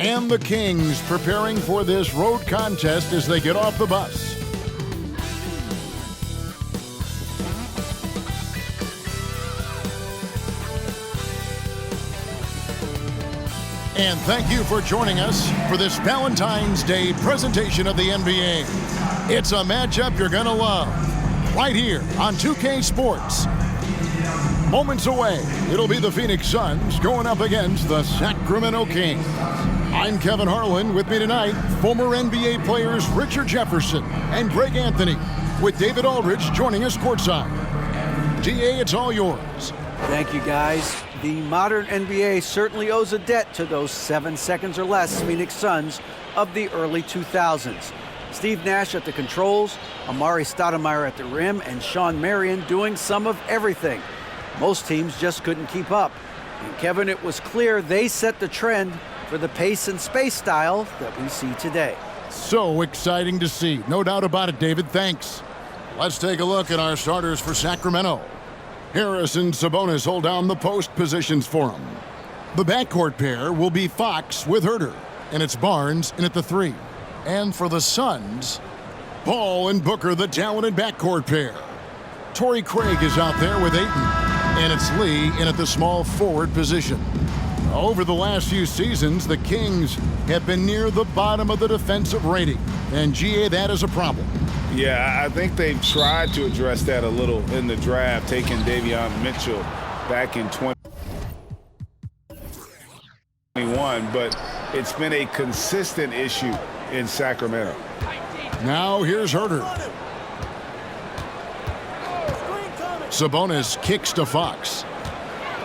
And the Kings preparing for this road contest as they get off the bus. And thank you for joining us for this Valentine's Day presentation of the NBA. It's a matchup you're going to love right here on 2K Sports. Moments away, it'll be the Phoenix Suns going up against the Sacramento Kings. I'm Kevin Harlan. With me tonight, former NBA players Richard Jefferson and Greg Anthony, with David Aldridge joining us courtside. GA, it's all yours. Thank you, guys. The modern NBA certainly owes a debt to those 7 seconds or less Phoenix Suns of the early 2000s. Steve Nash at the controls, Amari Stoudemire at the rim, and Sean Marion doing some of everything. Most teams just couldn't keep up. And Kevin, it was clear they set the trend for the pace and space style that we see today. So exciting to see. No doubt about it, David. Thanks. Let's take a look at our starters for Sacramento. Harris and Sabonis hold down the post positions for him. The backcourt pair will be Fox with Herter, and it's Barnes in at the 3. And for the Suns, Paul and Booker, the talented backcourt pair. Torrey Craig is out there with Ayton, and it's Lee in at the small forward position. Over the last few seasons, the Kings have been near the bottom of the defensive rating, and GA, that is a problem. Yeah, I think they've tried to address that a little in the draft, taking Davion Mitchell back in 2021, but it's been a consistent issue in Sacramento. Now here's Herter. Sabonis kicks to Fox.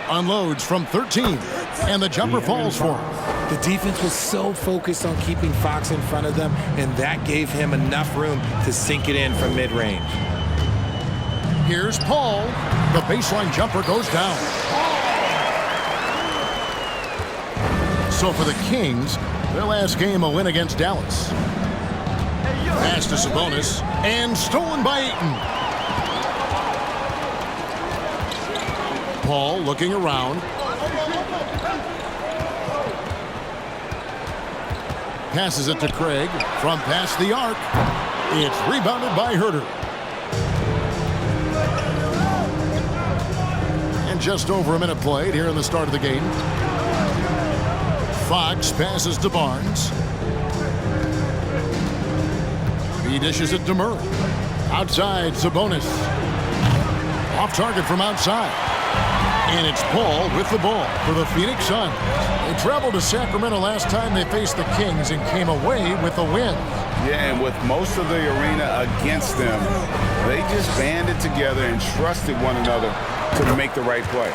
Unloads from 13, and the jumper falls for him. The defense was so focused on keeping Fox in front of them, and that gave him enough room to sink it in from mid-range. Here's Paul. The baseline jumper goes down. So for the Kings, their last game a win against Dallas. Pass to Sabonis, and stolen by Ayton. Paul looking around. Passes it to Craig from past the arc. It's rebounded by Herter. And just over a minute played here in the start of the game. Fox passes to Barnes. He dishes it to Murray. Outside, Sabonis. Off target from outside. And it's Paul with the ball for the Phoenix Suns. They traveled to Sacramento last time they faced the Kings and came away with a win. Yeah, and with most of the arena against them, they just banded together and trusted one another to make the right play.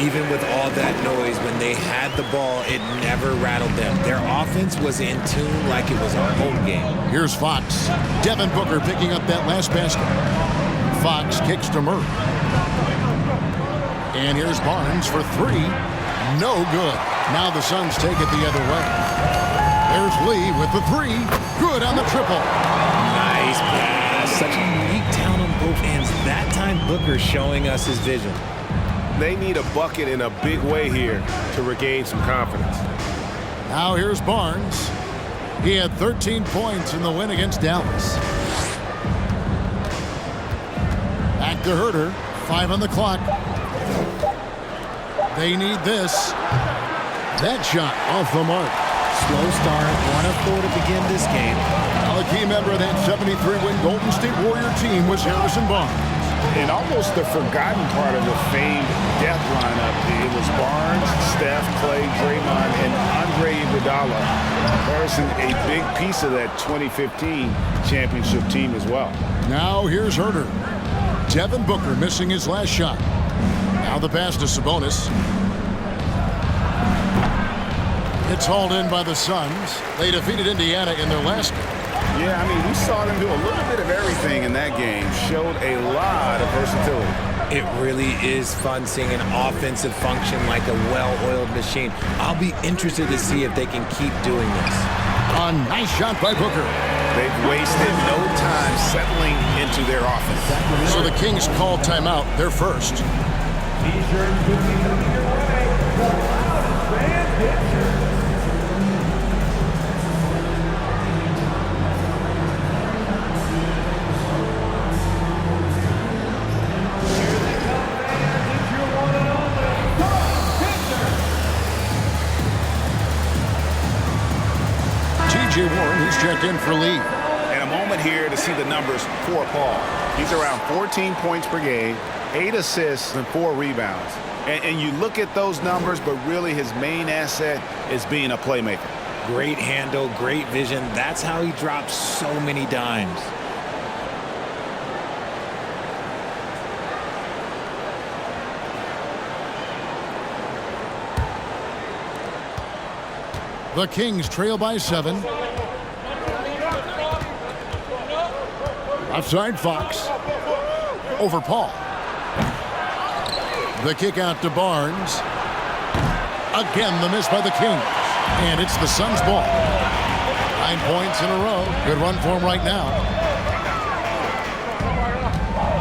Even with all that noise, when they had the ball, it never rattled them. Their offense was in tune like it was a home game. Here's Fox. Devin Booker picking up that last basket. Fox kicks to Murray. And here's Barnes for 3. No good. Now the Suns take it the other way. There's Lee with the 3. Good on the triple. Nice pass. Such a unique talent on both ends. That time Booker showing us his vision. They need a bucket in a big way here to regain some confidence. Now here's Barnes. He had 13 points in the win against Dallas. Back to Herter. 5 on the clock. They need this. That shot off the mark. Slow start, 1 of 4 to begin this game. Now, a key member of that 73-win Golden State Warrior team was Harrison Barnes. And almost the forgotten part of the famed death lineup, it was Barnes, Steph, Clay, Draymond, and Andre Iguodala. Harrison, a big piece of that 2015 championship team as well. Now here's Herter. Devin Booker missing his last shot. Now the pass to Sabonis. It's hauled in by the Suns. They defeated Indiana in their last game. Yeah, I mean, we saw them do a little bit of everything in that game. Showed a lot of versatility. It really is fun seeing an offensive function like a well-oiled machine. I'll be interested to see if they can keep doing this. A nice shot by Booker. They've wasted no time settling into their offense. So the Kings call timeout. They're first. T.J. Warren, who's checked in for Lee. And a moment here to see the numbers for Paul. He's around 14 points per game, 8 assists, and 4 rebounds. And you look at those numbers, but really his main asset is being a playmaker. Great handle, great vision. That's how he drops so many dimes. The Kings trail by 7. Offside Fox. Over Paul. The kick out to Barnes. Again, the miss by the Kings. And it's the Suns' ball. 9 points in a row. Good run for him right now.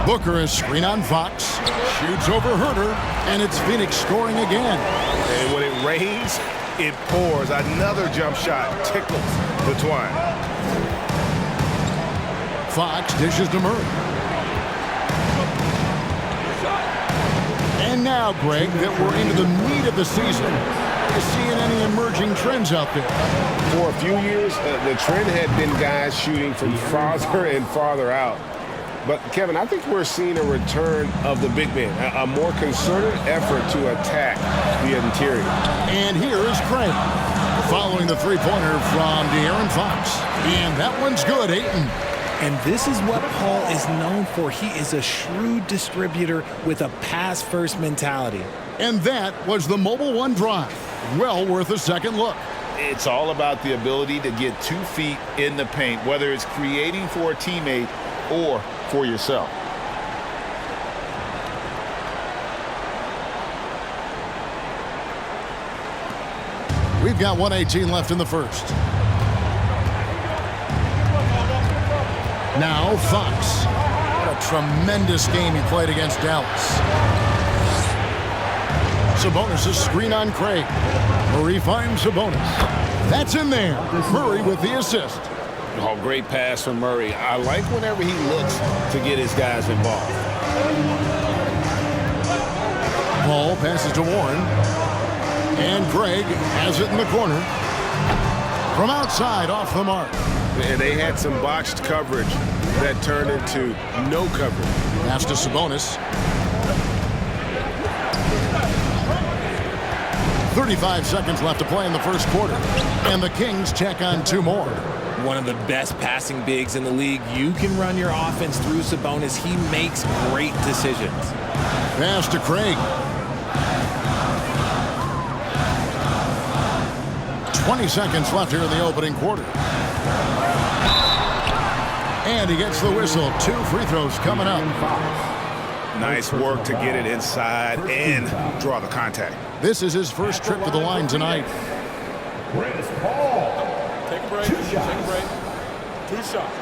Booker is screen on Fox. Shoots over Herter. And it's Phoenix scoring again. And when it rains, it pours. Another jump shot tickles the twine. Fox dishes to Murray. And now, Greg, that we're into the meat of the season, are you seeing any emerging trends out there? For a few years, the trend had been guys shooting from farther and farther out. But, Kevin, I think we're seeing a return of the big man, a more concerted effort to attack the interior. And here is Craig, following the three-pointer from De'Aaron Fox. And that one's good, Ayton. And this is what Paul is known for. He is a shrewd distributor with a pass-first mentality. And that was the Mobile One drive. Well worth a second look. It's all about the ability to get 2 feet in the paint, whether it's creating for a teammate or for yourself. We've got 1:18 left in the first. Now Fox. What a tremendous game he played against Dallas. Sabonis' screen on Craig. Murray finds Sabonis. That's in there. Murray with the assist. Oh, great pass from Murray. I like whenever he looks to get his guys involved. Paul passes to Warren. And Craig has it in the corner. From outside, off the mark. And they had some botched coverage that turned into no coverage. Pass to Sabonis. 35 seconds left to play in the first quarter. And the Kings check on 2 more. One of the best passing bigs in the league. You can run your offense through Sabonis. He makes great decisions. Pass to Craig. 20 seconds left here in the opening quarter. And he gets the whistle. 2 free throws coming up. Nice work to get it inside and draw the contact. This is his first trip to the line tonight. Chris Paul. Take a break. Take a break. 2 shots.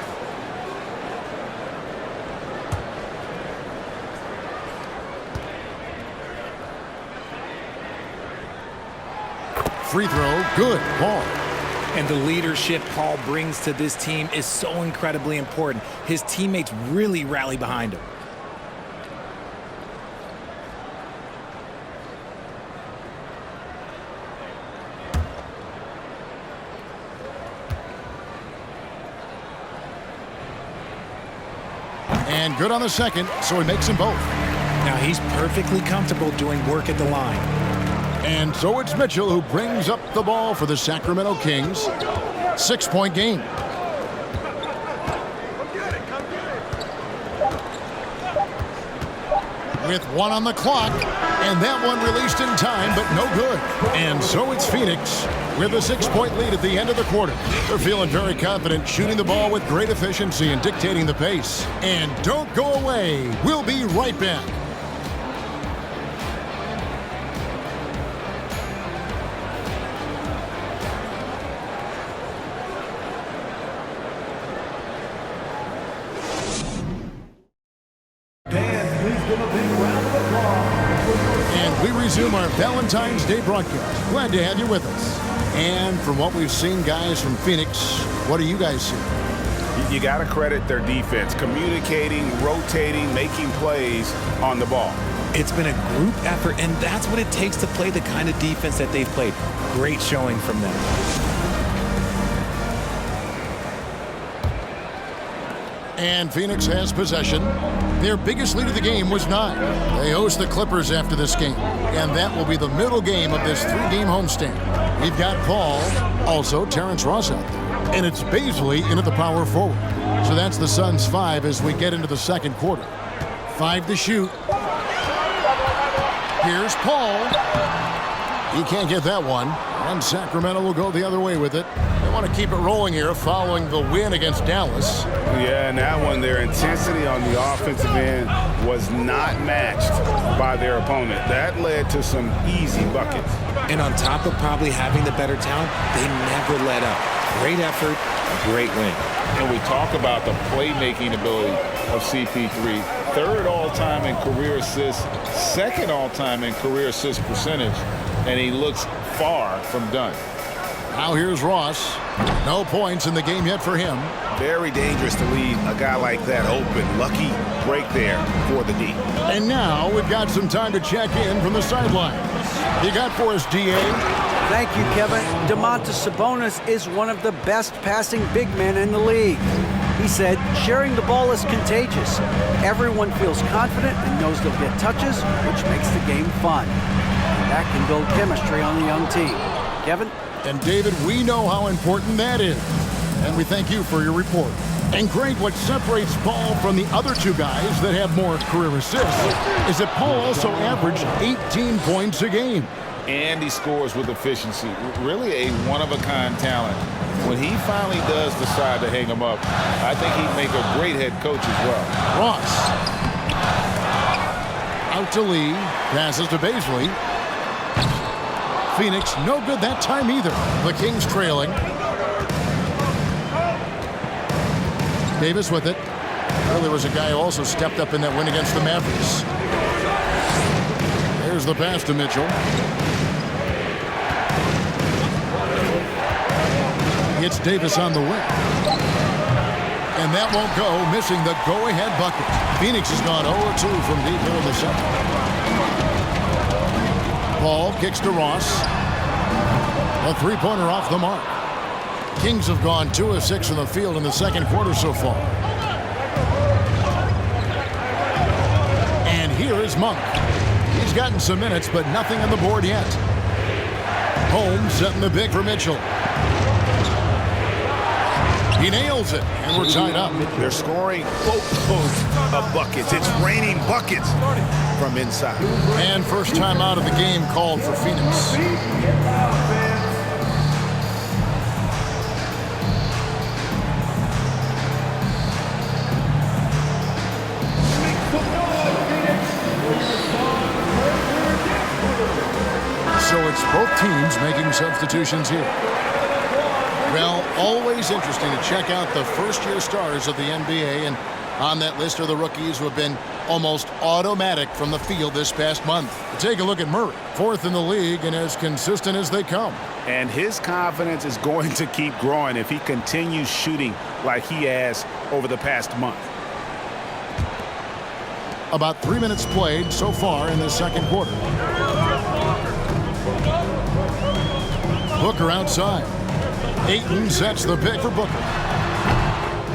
Free throw, good, Paul. And the leadership Paul brings to this team is so incredibly important. His teammates really rally behind him. And good on the second, so he makes them both. Now he's perfectly comfortable doing work at the line. And so it's Mitchell who brings up the ball for the Sacramento Kings. 6-point game. With 1 on the clock, and that one released in time, but no good. And so it's Phoenix with a 6-point lead at the end of the quarter. They're feeling very confident, shooting the ball with great efficiency and dictating the pace. And don't go away. We'll be right back. We resume our Valentine's Day broadcast. Glad to have you with us. And from what we've seen, guys, from Phoenix, what do you guys see? You got to credit their defense, communicating, rotating, making plays on the ball. It's been a group effort, and that's what it takes to play the kind of defense that they've played. Great showing from them. And Phoenix has possession. Their biggest lead of the game was 9. They host the Clippers after this game, and that will be the middle game of this 3-game homestand. We've got Paul, also Terrence Ross out there, and it's Baisley into the power forward. So that's the Suns 5 as we get into the second quarter. 5 to shoot. Here's Paul. He can't get that one, and Sacramento will go the other way with it. They want to keep it rolling here following the win against Dallas. Yeah, and that one, their intensity on the offensive end was not matched by their opponent. That led to some easy buckets. And on top of probably having the better talent, they never let up. Great effort, a great win. And we talk about the playmaking ability of CP3. 3rd all-time in career assists, 2nd all-time in career assist percentage, and he looks far from done. Now here's Ross. No points in the game yet for him. Very dangerous to leave a guy like that open. Lucky break there for the D. And now we've got some time to check in from the sidelines. You got for us, DA? Thank you, Kevin. Domantas Sabonis is one of the best passing big men in the league. He said, sharing the ball is contagious. Everyone feels confident and knows they'll get touches, which makes the game fun. That can build chemistry on the young team. Kevin? And David, we know how important that is. And we thank you for your report. And Greg, what separates Paul from the other 2 guys that have more career assists is that Paul also averaged 18 points a game. And he scores with efficiency. Really a one-of-a-kind talent. When he finally does decide to hang him up, I think he'd make a great head coach as well. Ross. Out to Lee. Passes to Baisley. Phoenix, no good that time either. The Kings trailing. Davis with it. Well, there was a guy who also stepped up in that win against the Mavericks. There's the pass to Mitchell. It's Davis on the wing. And that won't go, missing the go-ahead bucket. Phoenix has gone 0-2 from deep here in the second. Paul kicks to Ross. A 3-pointer off the mark. Kings have gone 2 of 6 from the field in the second quarter so far. And here is Monk. He's gotten some minutes, but nothing on the board yet. Holmes setting the big for Mitchell. He nails it, and we're tied up. They're scoring boatloads of buckets. It's raining buckets from inside. And first time out of the game called for Phoenix. So it's both teams making substitutions here. Well, always interesting to check out the first-year stars of the NBA, and on that list are the rookies who have been almost automatic from the field this past month. Take a look at Murray, 4th in the league and as consistent as they come. And his confidence is going to keep growing if he continues shooting like he has over the past month. About 3 minutes played so far in the second quarter. Booker outside. Ayton sets the pick for Booker.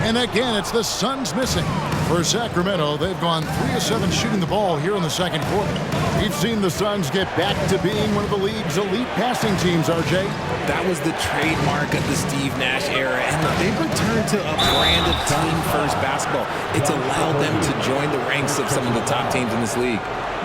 And again, it's the Suns missing. For Sacramento, they've gone 3 of 7 shooting the ball here in the second quarter. We've seen the Suns get back to being one of the league's elite passing teams, RJ. That was the trademark of the Steve Nash era, and they've returned to a brand of team-first basketball. It's allowed them to join the ranks of some of the top teams in this league.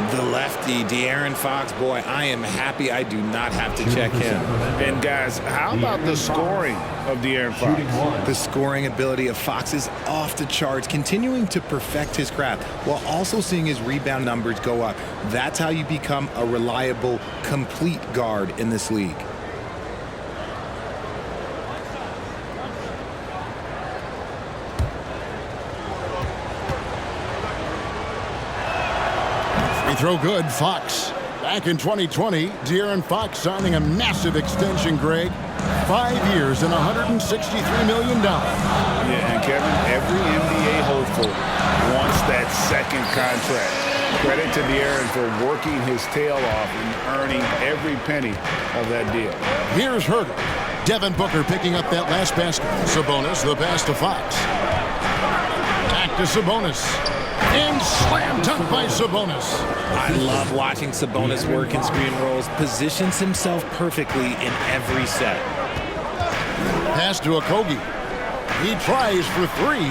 The lefty, De'Aaron Fox, boy, I am happy I do not have to check him. And guys, how about the scoring of De'Aaron Fox? The scoring ability of Fox is off the charts, continuing to perfect his craft while also seeing his rebound numbers go up. That's how you become a reliable, complete guard in this league. Throw good, Fox. Back in 2020, De'Aaron Fox signing a massive extension, Greg. 5 years and $163 million. Yeah, and Kevin, every NBA hopeful wants that second contract. Credit to De'Aaron for working his tail off and earning every penny of that deal. Here's Herter. Devin Booker picking up that last basket. Sabonis, the pass to Fox. Back to Sabonis. And slam dunk by Sabonis. I love watching Sabonis work in screen rolls. Positions himself perfectly in every set. Pass to Okogie. He tries for three.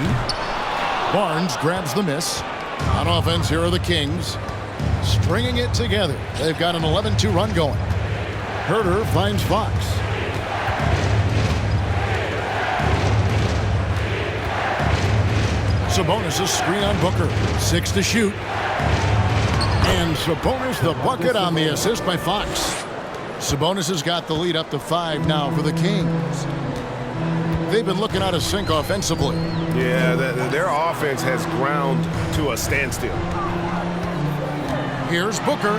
Barnes grabs the miss. On offense, here are the Kings. Stringing it together. They've got an 11-2 run going. Herter finds Fox. Sabonis' screen on Booker. 6 to shoot. And Sabonis the bucket on the assist by Fox. Sabonis has got the lead up to 5 now for the Kings. They've been looking out of sync offensively. Yeah, their offense has ground to a standstill. Here's Booker.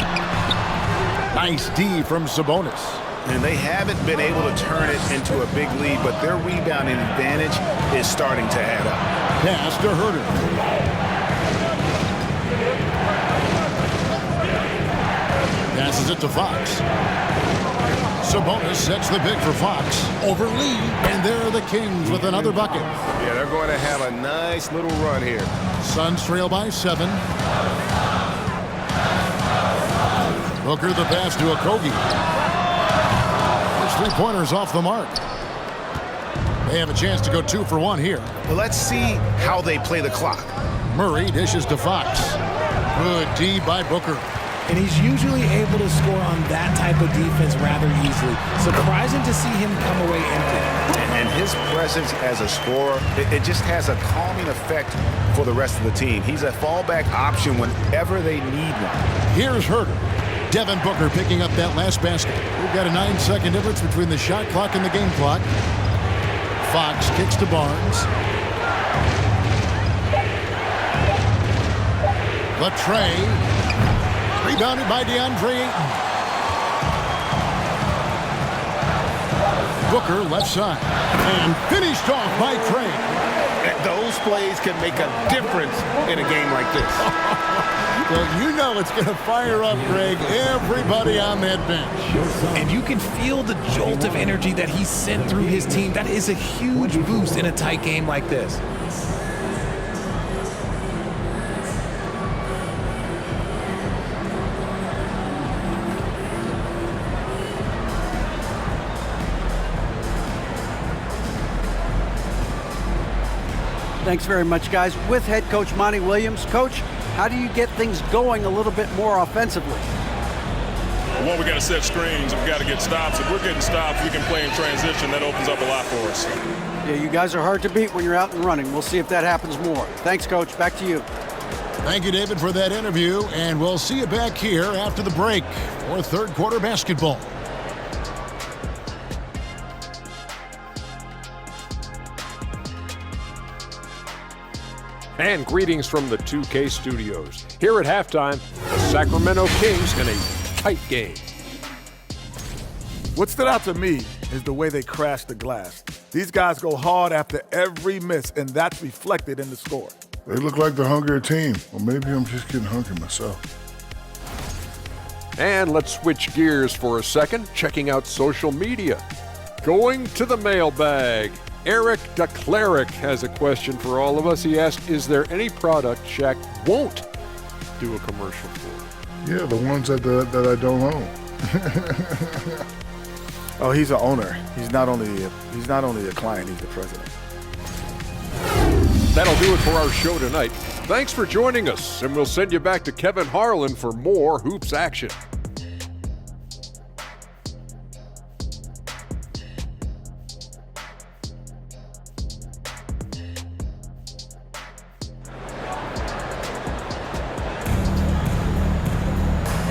Nice D from Sabonis. And they haven't been able to turn it into a big lead, but their rebounding advantage is starting to add up. Pass to Herter. Passes it to Fox. Sabonis sets the pick for Fox. Over Lee. And there are the Kings with another bucket. Yeah, they're going to have a nice little run here. Suns trail by 7. Booker the pass to Okogie. His three-pointers off the mark. They have a chance to go 2 for 1 here. Well, let's see how they play the clock. Murray dishes to Fox. Good D by Booker. And he's usually able to score on that type of defense rather easily. Surprising to see him come away empty. And his presence as a scorer, it just has a calming effect for the rest of the team. He's a fallback option whenever they need one. Here's Herter. Devin Booker picking up that last basket. We've got a 9-second difference between the shot clock and the game clock. Fox kicks to Barnes. The tray. Rebounded by DeAndre Ayton. Booker left side. And finished off by Trey. Those plays can make a difference in a game like this. Well, you know it's going to fire up, Greg, everybody on that bench. And you can feel the jolt of energy that he sent through his team. That is a huge boost in a tight game like this. Thanks very much, guys. With head coach Monty Williams. Coach, how do you get things going a little bit more offensively? Well, we got to set screens. We got to get stops. If we're getting stops, we can play in transition. That opens up a lot for us. Yeah, you guys are hard to beat when you're out and running. We'll see if that happens more. Thanks, Coach. Back to you. Thank you, David, for that interview, and we'll see you back here after the break for third quarter basketball. And greetings from the 2K studios. Here at halftime, the Sacramento Kings in a tight game. What stood out to me is the way they crashed the glass. These guys go hard after every miss, and that's reflected in the score. They look like the hungrier team. Or maybe I'm just getting hungry myself. And let's switch gears for a second, checking out social media. Going to the mailbag. Eric DeCleric has a question for all of us. He asked, is there any product Shaq won't do a commercial for? Yeah, the ones that I don't own. Oh, he's an owner. He's not only a client, he's the president. That'll do it for our show tonight. Thanks for joining us, and we'll send you back to Kevin Harlan for more hoops action.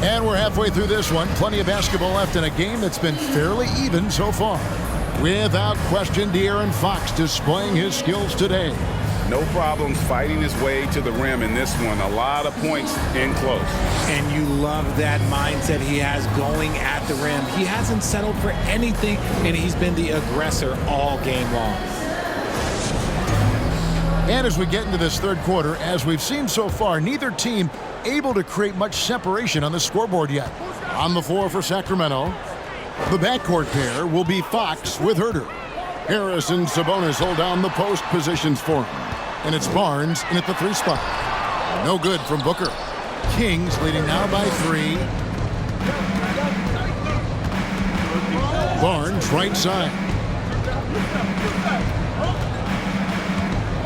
And we're halfway through this one. Plenty of basketball left in a game that's been fairly even so far. Without question, De'Aaron Fox displaying his skills today. No problems fighting his way to the rim in this one. A lot of points in close. And you love that mindset he has going at the rim. He hasn't settled for anything, and he's been the aggressor all game long. And as we get into this third quarter, as we've seen so far, neither team able to create much separation on the scoreboard yet. On the floor for Sacramento, the backcourt pair will be Fox with Herter. Harris and Sabonis hold down the post positions for him. And it's Barnes in at the 3 spot. No good from Booker. Kings leading now by 3. Barnes right side.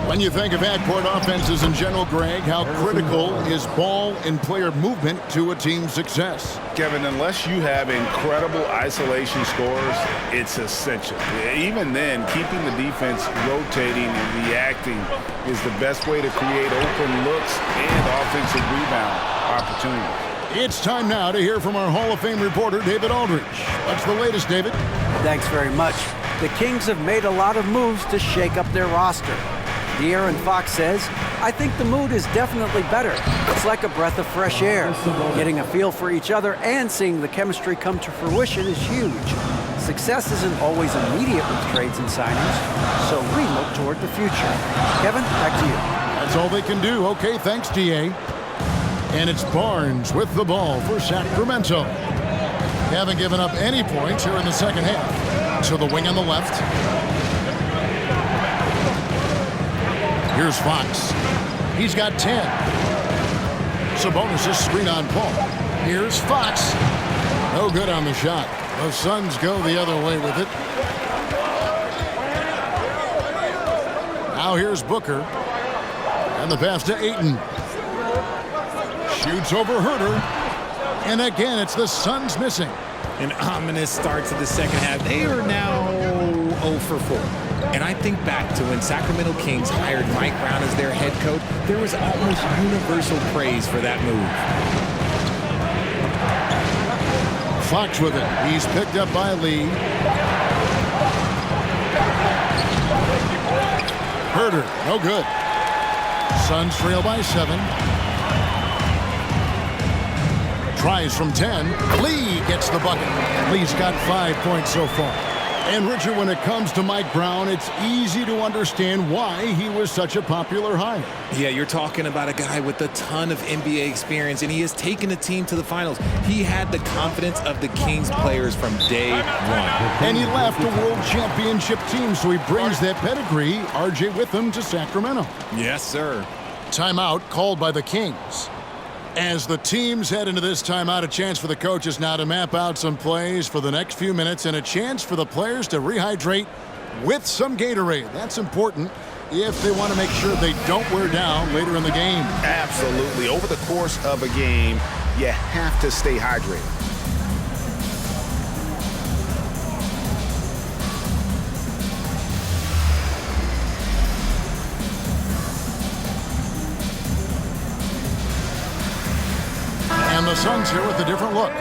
When you think of backcourt offenses in general, Greg, how critical is ball and player movement to a team's success? Kevin, unless you have incredible isolation scores, it's essential. Even then, keeping the defense rotating and reacting is the best way to create open looks and offensive rebound opportunities. It's time now to hear from our Hall of Fame reporter, David Aldridge. What's the latest, David? Thanks very much. The Kings have made a lot of moves to shake up their roster. De'Aaron Fox says, I think the mood is definitely better. It's like a breath of fresh air. Getting a feel for each other and seeing the chemistry come to fruition is huge. Success isn't always immediate with trades and signings, so we look toward the future. Kevin, back to you. That's all they can do. Okay, thanks, D.A. And it's Barnes with the ball for Sacramento. They haven't given up any points here in the second half. To the wing on the left. Here's Fox. He's got 10. Sabonis' screen on Paul. Here's Fox. No good on the shot. The Suns go the other way with it. Now here's Booker. And the pass to Ayton. Shoots over Herter. And again, it's the Suns missing. An ominous start to the second half. They are now 0 for 4. And I think back to when Sacramento Kings hired Mike Brown as their head coach, there was almost universal praise for that move. Fox with it. He's picked up by Lee. Herter, no good. Suns trail by 7. Tries from 10. Lee gets the bucket. Lee's got 5 points so far. And Richard, when it comes to Mike Brown, it's easy to understand why he was such a popular hire. Yeah, you're talking about a guy with a ton of NBA experience, and he has taken a team to the finals. He had the confidence of the Kings players from day one. And he left a world championship team, so he brings that pedigree, RJ, with him to Sacramento. Yes, sir. Timeout called by the Kings. As the teams head into this timeout, a chance for the coaches now to map out some plays for the next few minutes and a chance for the players to rehydrate with some Gatorade. That's important if they want to make sure they don't wear down later in the game. Absolutely. Over the course of a game, you have to stay hydrated. And the Suns here with a different look.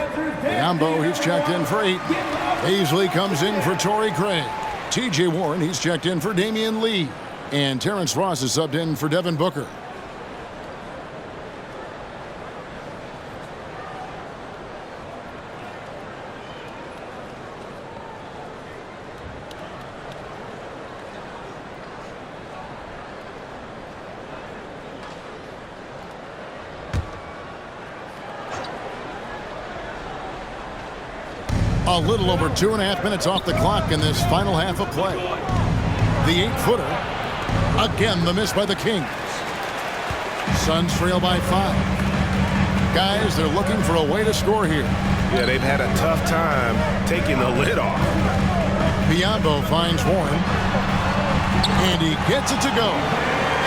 Biombo, he's checked in for 8. Beasley comes in for Torrey Craig. T.J. Warren, he's checked in for Damian Lee. And Terrence Ross is subbed in for Devin Booker. A little over 2.5 minutes off the clock in this final half of play. The 8-footer. Again, the miss by the Kings. Suns trail by 5. Guys, they're looking for a way to score here. Yeah, they've had a tough time taking the lid off. Biombo finds Warren. And he gets it to go.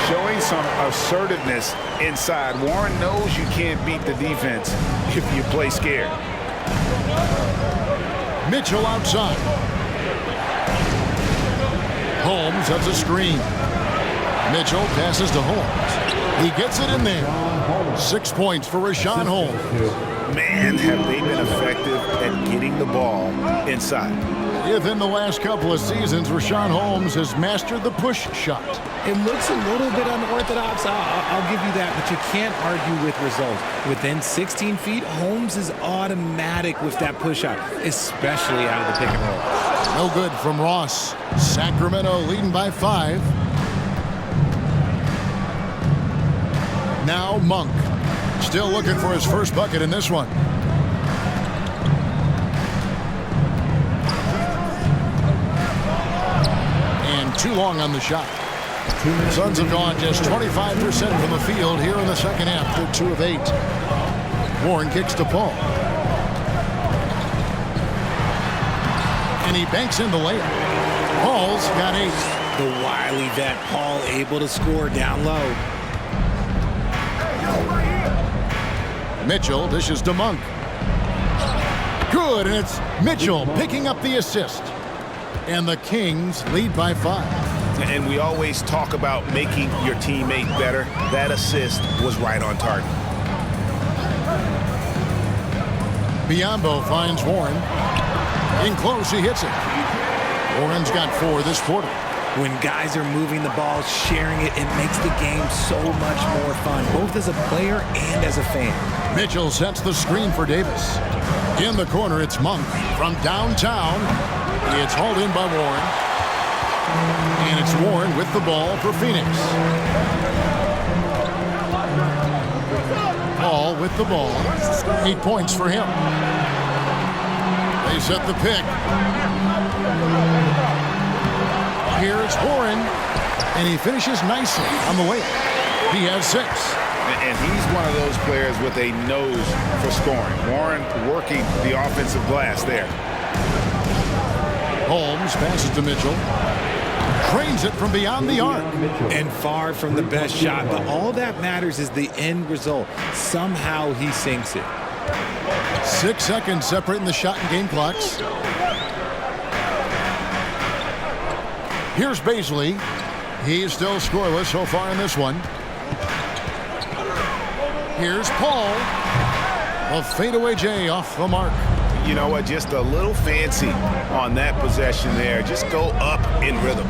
Showing some assertiveness inside. Warren knows you can't beat the defense if you play scared. Mitchell outside. Holmes has a screen. Mitchell passes to Holmes. He gets it in there. 6 points for Rashawn Holmes. Man, have they been effective at getting the ball inside. Within the last couple of seasons, Rashawn Holmes has mastered the push shot. It looks a little bit unorthodox. I'll give you that, but you can't argue with results. Within 16 feet, Holmes is automatic with that push shot, especially out of the pick and roll. No good from Ross. Sacramento leading by 5. Now Monk. Still looking for his first bucket in this one. And too long on the shot. Suns have gone just 25% from the field here in the second half. They're 2 of 8. Warren kicks to Paul. And he banks in the layup. Paul's got 8. The wily vet Paul able to score down low. Mitchell dishes to Monk. Good, and it's Mitchell picking up the assist. And the Kings lead by 5. And we always talk about making your teammate better. That assist was right on target. Biyombo finds Warren. In close, he hits it. Warren's got 4 this quarter. When guys are moving the ball, sharing it, it makes the game so much more fun, both as a player and as a fan. Mitchell sets the screen for Davis. In the corner, it's Monk from downtown. It's hauled in by Warren. And it's Warren with the ball for Phoenix. Paul with the ball. 8 points for him. They set the pick. Here's Warren. And he finishes nicely on the layup. He has 6. And he's one of those players with a nose for scoring. Warren working the offensive glass there. Holmes passes to Mitchell. Trains it from beyond the arc. And far from the best shot, but all that matters is the end result. Somehow he sinks it. 6 seconds separating the shot and game clocks. Here's Baisley. He's still scoreless so far in this one. Here's Paul. A fadeaway J off the mark. You know what? Just a little fancy on that possession there. Just go up in rhythm.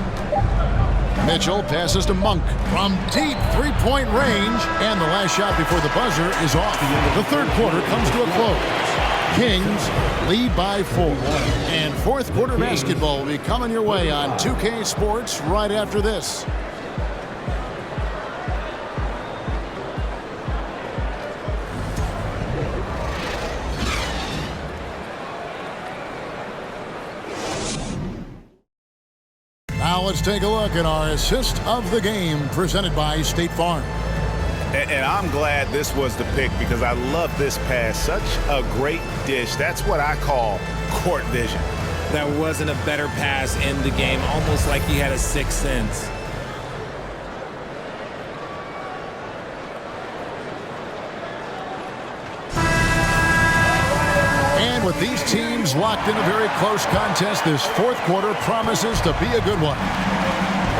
Mitchell passes to Monk from deep three-point range. And the last shot before the buzzer is off. The third quarter comes to a close. Kings lead by 4. And fourth quarter basketball will be coming your way on 2K Sports right after this. Now let's take a look at our assist of the game presented by State Farm. And I'm glad this was the pick because I love this pass. Such a great dish. That's what I call court vision. There wasn't a better pass in the game, almost like he had a sixth sense. And with these teams locked in a very close contest, this fourth quarter promises to be a good one.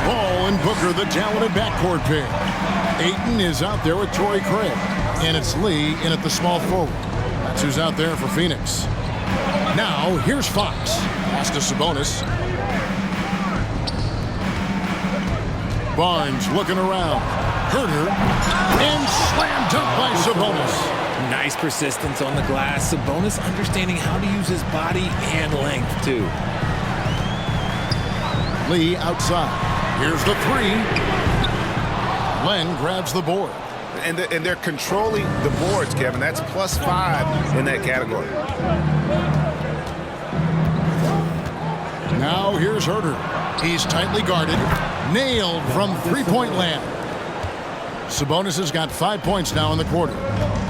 Ball and Booker, the talented backcourt pair. Ayton is out there with Torrey Craig. And it's Lee in at the small forward. That's who's out there for Phoenix. Now, here's Fox. Pass to Sabonis. Barnes looking around. Herter. And slam dunk by Sabonis. Nice persistence on the glass. Sabonis understanding how to use his body and length, too. Lee outside. Here's the three. Len grabs the board. And they're controlling the boards, Kevin. That's +5 in that category. Now here's Herter. He's tightly guarded. Nailed from three-point land. Sabonis has got 5 points now in the quarter.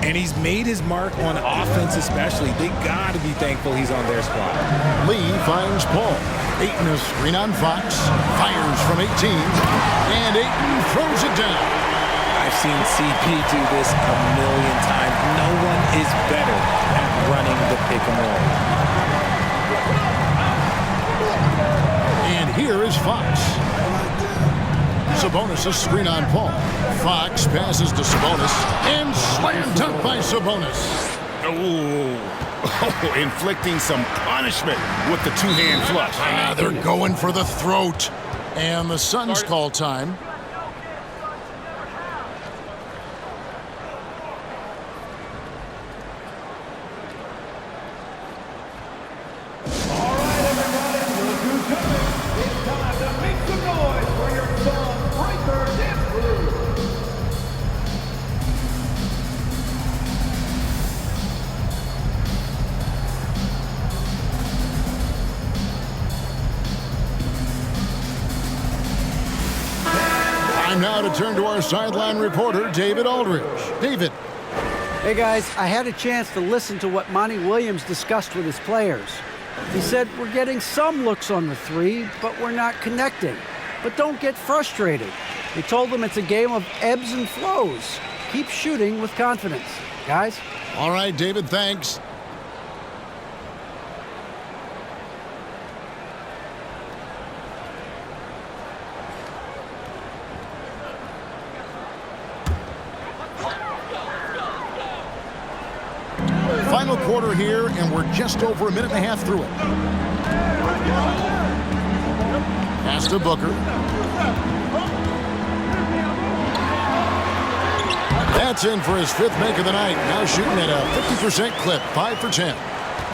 And he's made his mark on offense especially. They got to be thankful he's on their squad. Lee finds Paul. Ayton a screen on Fox. Fires from 18. And Ayton throws it down. I've seen CP do this a million times. No one is better at running the pick and roll. And here is Fox. Sabonis a screen on Paul. Fox passes to Sabonis. And slam dunk by Sabonis. Oh, inflicting some punishment with the two-hand flush. They're going for the throat. And the Suns call time. Time now to turn to our sideline reporter, David Aldridge. David. Hey guys, I had a chance to listen to what Monty Williams discussed with his players. He said, we're getting some looks on the three, but we're not connecting. But don't get frustrated. He told them it's a game of ebbs and flows. Keep shooting with confidence. Guys? All right, David, thanks. Final quarter here, and we're just over a minute and a half through it. Pass to Booker. That's in for his 5th make of the night. Now shooting at a 50% clip, 5 for 10.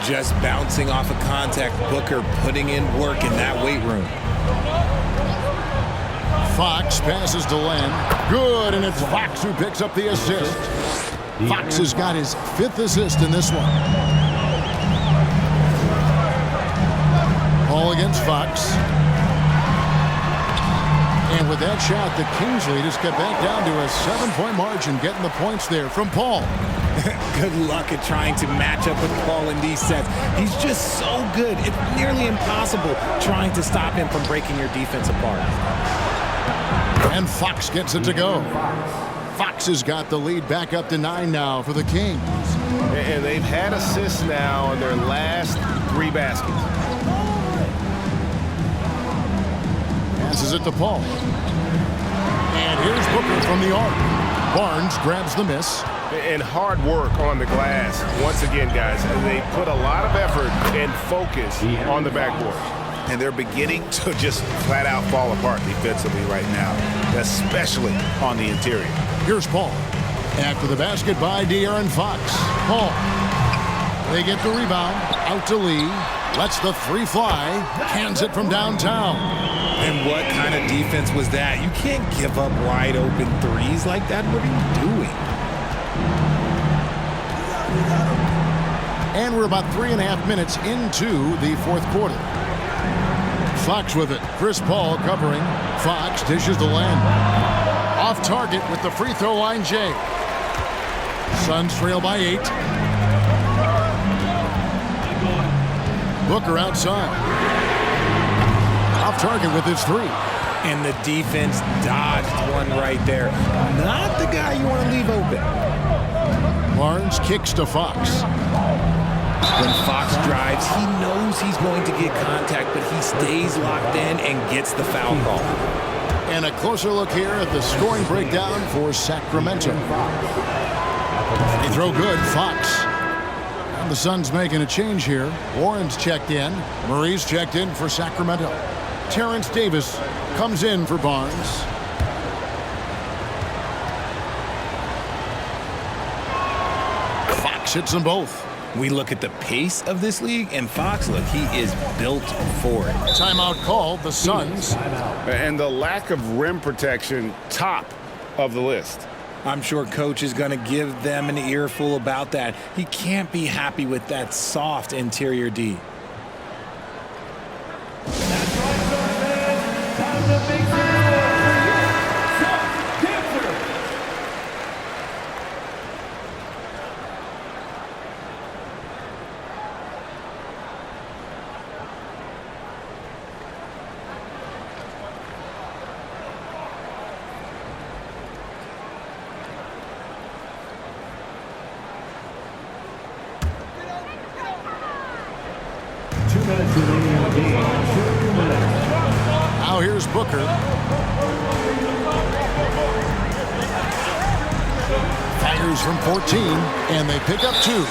Just bouncing off of contact, Booker putting in work in that weight room. Fox passes to Len. Good, and it's Fox who picks up the assist. Fox has got his 5th assist in this one. Ball against Fox. And with that shot, the Kings lead has got back down to a 7-point margin, getting the points there from Paul. Good luck at trying to match up with Paul in these sets. He's just so good. It's nearly impossible trying to stop him from breaking your defense apart. And Fox gets it to go. Fox has got the lead back up to 9 now for the Kings. And they've had assists now on their last 3 baskets. Passes it to Paul. And here's Booker from the arc. Barnes grabs the miss. And hard work on the glass. Once again, guys, they put a lot of effort and focus on the backboard. And they're beginning to just flat out fall apart defensively right now, especially on the interior. Here's Paul. After the basket by De'Aaron Fox. Paul. They get the rebound. Out to Lee. Lets the 3 fly. Hands it from downtown. And what kind of defense was that? You can't give up wide open threes like that. What are you doing? And we're about 3.5 minutes into the 4th quarter. Fox with it. Chris Paul covering. Fox dishes to Len. Off target with the free throw line, Jay. Suns trail by 8. Booker outside. Off target with his 3. And the defense dodged one right there. Not the guy you want to leave open. Barnes kicks to Fox. When Fox drives, he knows he's going to get contact, but he stays locked in and gets the foul call. And a closer look here at the scoring breakdown for Sacramento. They throw good, Fox. And the Suns making a change here. Warren's checked in. Murray's checked in for Sacramento. Terrence Davis comes in for Barnes. Fox hits them both. We look at the pace of this league, and Fox, look, he is built for it. Timeout called, the Suns. And the lack of rim protection, top of the list. I'm sure Coach is going to give them an earful about that. He can't be happy with that soft interior D. Now here's Booker. Fires from 14, and they pick up 2.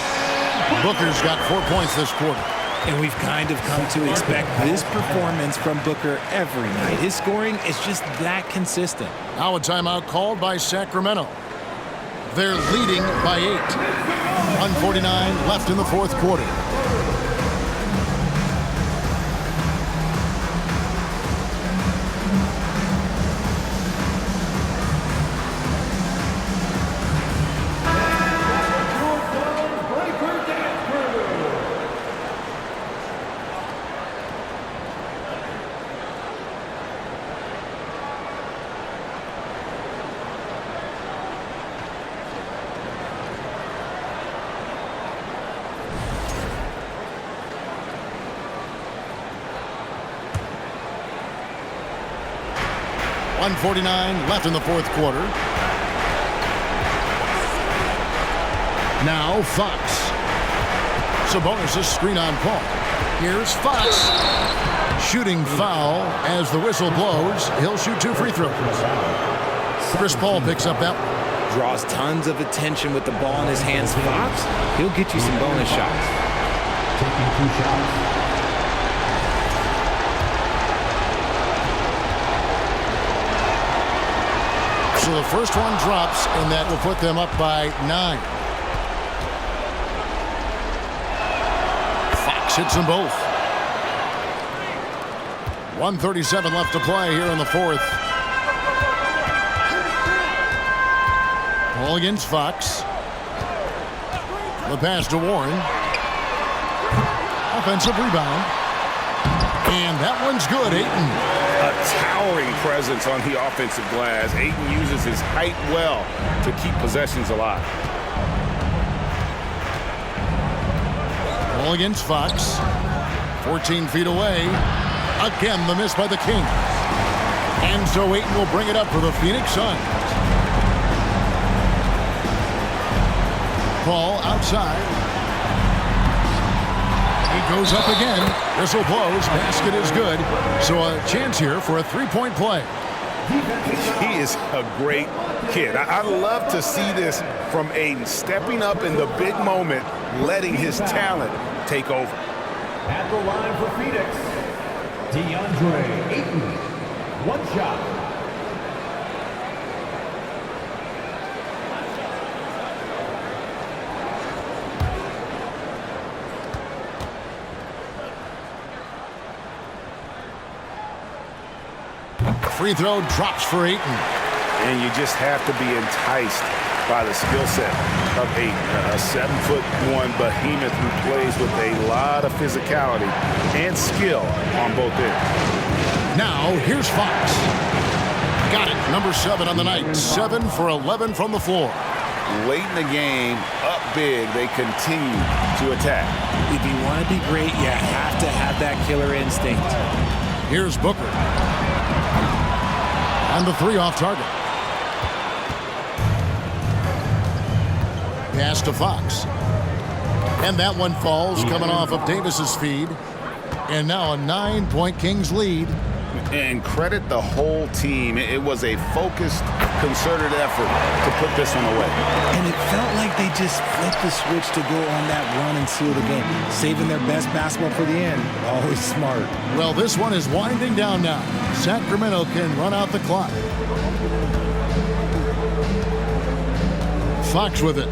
Booker's got 4 points this quarter. And we've kind of come to expect this performance from Booker every night. His scoring is just that consistent. Now a timeout called by Sacramento. They're leading by 8. 1:49 left in the 4th quarter. 1:49 left in the fourth quarter. Now Fox. Sabonis' screen on Paul. Here's Fox. Shooting foul as the whistle blows. He'll shoot 2 free throws. Chris Paul picks up that one. Draws tons of attention with the ball in his hands. Fox, he'll get you some bonus shots. Taking 2 shots. So the first one drops, and that will put them up by 9. Fox hits them both. 1:37 left to play here in the fourth. Ball against Fox. The pass to Warren. Offensive rebound. And that one's good, Ayton. A towering presence on the offensive glass. Ayton uses his height well to keep possessions alive. Ball against Fox. 14 feet away. Again, the miss by the Kings. And so Ayton will bring it up for the Phoenix Suns. Ball outside. He goes up again. Whistle blows. Basket is good. So a chance here for a three-point play. He is a great kid. I love to see this from Ayton, stepping up in the big moment, letting his talent take over. At the line for Phoenix, DeAndre Ayton. 1 shot. Free throw drops for Ayton. And you just have to be enticed by the skill set of Ayton. A 7'1" behemoth who plays with a lot of physicality and skill on both ends. Now, here's Fox. Got it. Number 7 on the night. 7 for 11 from the floor. Late in the game, up big, they continue to attack. If you want to be great, you have to have that killer instinct. Here's Booker. And the 3 off target. Pass to Fox. And that one falls coming off of Davis's feed. And now a 9-point Kings lead. And credit the whole team. It was a focused, concerted effort to put this one away. And it felt like they just flipped the switch to go on that run and seal the game. Saving their best basketball for the end. Always smart. Well, this one is winding down now. Sacramento can run out the clock. Fox with it.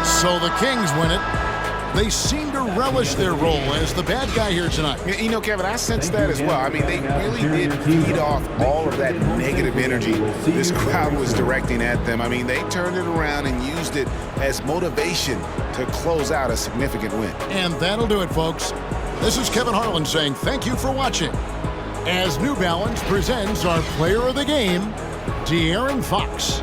So the Kings win it. They seem to relish their role as the bad guy here tonight. You know, Kevin, I sense that as well. I mean, they really did feed off all of that negative energy this crowd was directing at them. I mean, they turned it around and used it as motivation to close out a significant win. And that'll do it, folks. This is Kevin Harlan saying thank you for watching. As New Balance presents our player of the game, De'Aaron Fox.